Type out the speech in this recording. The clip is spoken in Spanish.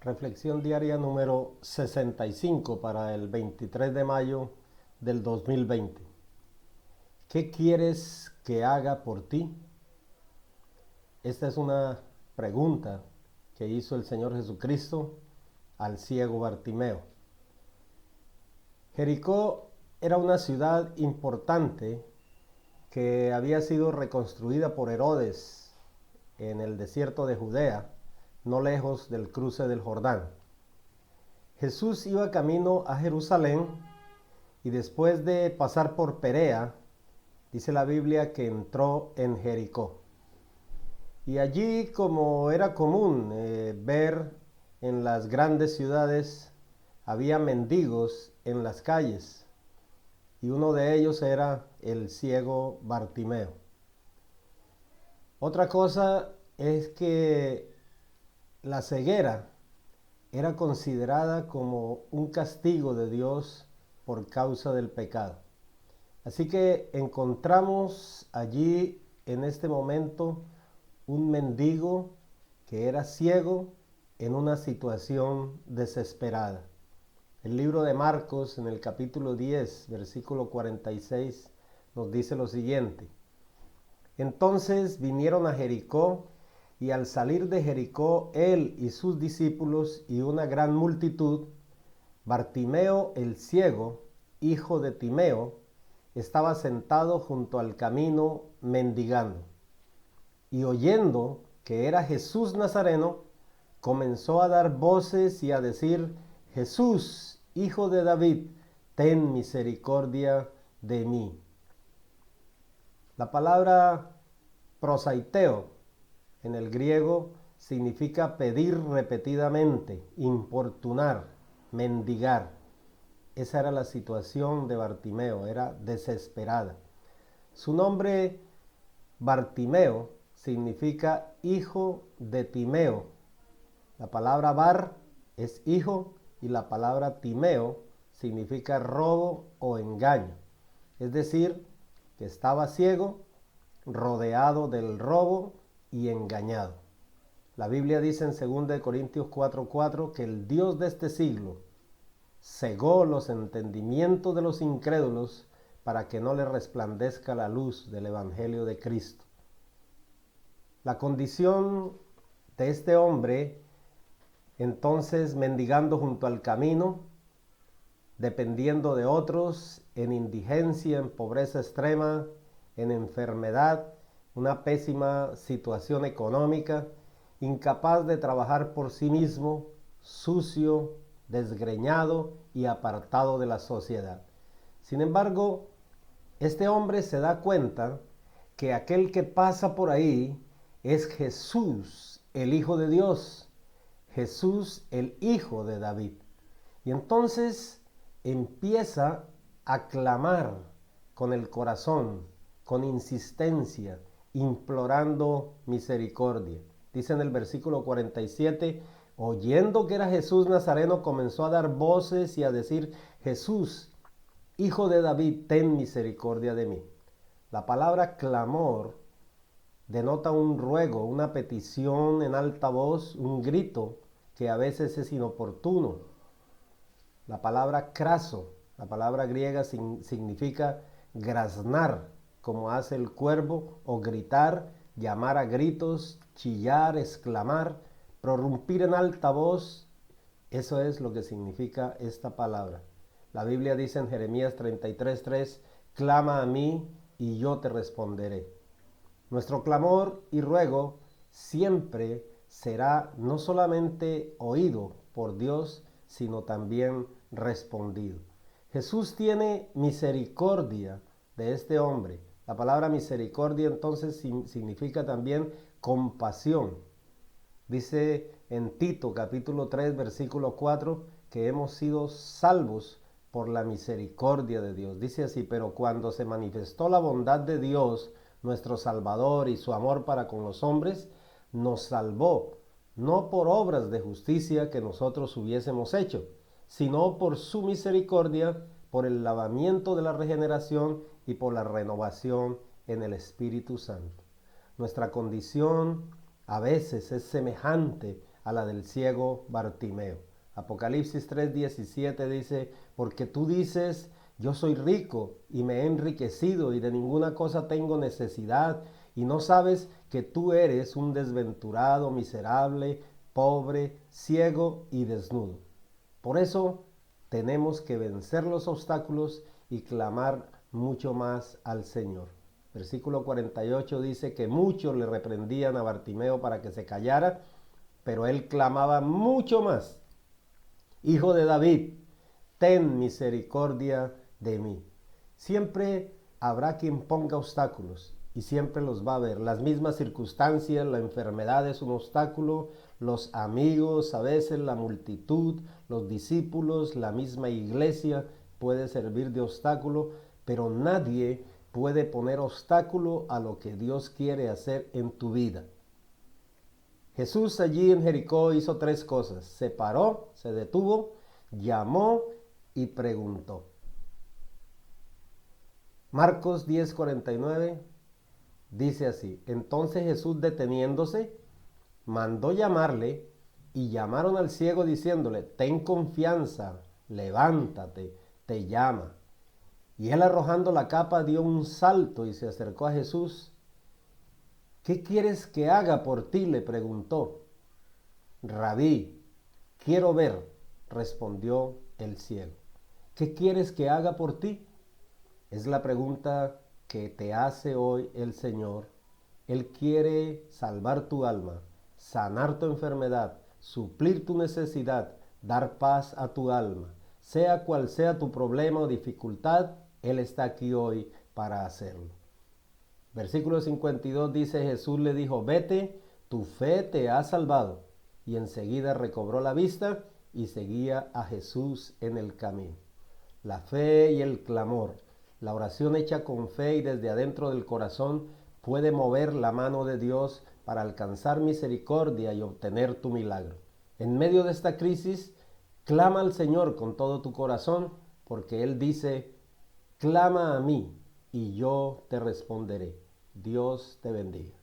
Reflexión diaria número 65 para el 23 de mayo del 2020. ¿Qué quieres que haga por ti? Esta es una pregunta que hizo el Señor Jesucristo al ciego Bartimeo. Jericó era una ciudad importante que había sido reconstruida por Herodes en el desierto de Judea, no lejos del cruce del Jordán. Jesús iba camino a Jerusalén y después de pasar por Perea, dice la Biblia que entró en Jericó. Y allí, como era común ver en las grandes ciudades, había mendigos en las calles y uno de ellos era el ciego Bartimeo. Otra cosa es que la ceguera era considerada como un castigo de Dios por causa del pecado. Así que encontramos allí en este momento un mendigo que era ciego en una situación desesperada. El libro de Marcos, en el capítulo 10, versículo 46, nos dice lo siguiente: Entonces vinieron a Jericó, y al salir de Jericó, él y sus discípulos y una gran multitud, Bartimeo el ciego, hijo de Timeo, estaba sentado junto al camino mendigando. Y oyendo que era Jesús Nazareno, comenzó a dar voces y a decir: Jesús, hijo de David, ten misericordia de mí. La palabra prosaiteo en el griego significa pedir repetidamente, importunar, mendigar. Esa era la situación de Bartimeo, era desesperada. Su nombre, Bartimeo, significa hijo de Timeo. La palabra bar es hijo y la palabra Timeo significa robo o engaño. Es decir, que estaba ciego, rodeado del robo y engañado. La Biblia dice en 2 Corintios 4:4 que el Dios de este siglo cegó los entendimientos de los incrédulos para que no les resplandezca la luz del Evangelio de Cristo. La condición de este hombre, entonces, mendigando junto al camino, dependiendo de otros, en indigencia, en pobreza extrema, en enfermedad, una pésima situación económica, incapaz de trabajar por sí mismo, sucio, desgreñado y apartado de la sociedad. Sin embargo, este hombre se da cuenta que aquel que pasa por ahí es Jesús, el Hijo de Dios, Jesús, el Hijo de David. Y entonces empieza a clamar con el corazón, con insistencia, implorando misericordia. Dice en el versículo 47, oyendo que era Jesús Nazareno, comenzó a dar voces y a decir: Jesús, Hijo de David, ten misericordia de mí. La palabra clamor denota un ruego, una petición en alta voz, un grito que a veces es inoportuno. La palabra craso, la palabra griega significa graznar, como hace el cuervo, o gritar, llamar a gritos, chillar, exclamar, prorrumpir en alta voz. Eso es lo que significa esta palabra. La Biblia dice en Jeremías 33:3, clama a mí y yo te responderé. Nuestro clamor y ruego siempre será no solamente oído por Dios, sino también respondido. Jesús tiene misericordia de este hombre. La palabra misericordia entonces significa también compasión. Dice en Tito capítulo 3 versículo 4 que hemos sido salvos por la misericordia de Dios. Dice así: pero cuando se manifestó la bondad de Dios, nuestro Salvador, y su amor para con los hombres, nos salvó, no por obras de justicia que nosotros hubiésemos hecho, sino por su misericordia, por el lavamiento de la regeneración y por la renovación en el Espíritu Santo. Nuestra condición a veces es semejante a la del ciego Bartimeo. Apocalipsis 3:17 dice, porque tú dices, yo soy rico y me he enriquecido y de ninguna cosa tengo necesidad, y no sabes que tú eres un desventurado, miserable, pobre, ciego y desnudo. Por eso tenemos que vencer los obstáculos y clamar mucho más al Señor. Versículo 48 dice que muchos le reprendían a Bartimeo para que se callara, pero él clamaba mucho más: Hijo de David, ten misericordia de mí. Siempre habrá quien ponga obstáculos y siempre los va a haber. Las mismas circunstancias, la enfermedad es un obstáculo, los amigos, a veces la multitud, los discípulos, la misma iglesia puede servir de obstáculo, pero nadie puede poner obstáculo a lo que Dios quiere hacer en tu vida. Jesús allí en Jericó hizo tres cosas: se paró, se detuvo, llamó y preguntó. Marcos 10:49 dice así: entonces Jesús, deteniéndose, mandó llamarle, y llamaron al ciego diciéndole, ten confianza, levántate, te llama. Y él, arrojando la capa, dio un salto y se acercó a Jesús. ¿Qué quieres que haga por ti?, le preguntó. Rabí, quiero ver, respondió el ciego. ¿Qué quieres que haga por ti? Es la pregunta que te hace hoy el Señor. Él quiere salvar tu alma, sanar tu enfermedad, suplir tu necesidad, dar paz a tu alma. Sea cual sea tu problema o dificultad, Él está aquí hoy para hacerlo. Versículo 52 dice, Jesús le dijo, vete, tu fe te ha salvado. Y enseguida recobró la vista y seguía a Jesús en el camino. La fe y el clamor, la oración hecha con fe y desde adentro del corazón, puede mover la mano de Dios para alcanzar misericordia y obtener tu milagro. En medio de esta crisis, clama al Señor con todo tu corazón, porque Él dice, clama a mí y yo te responderé. Dios te bendiga.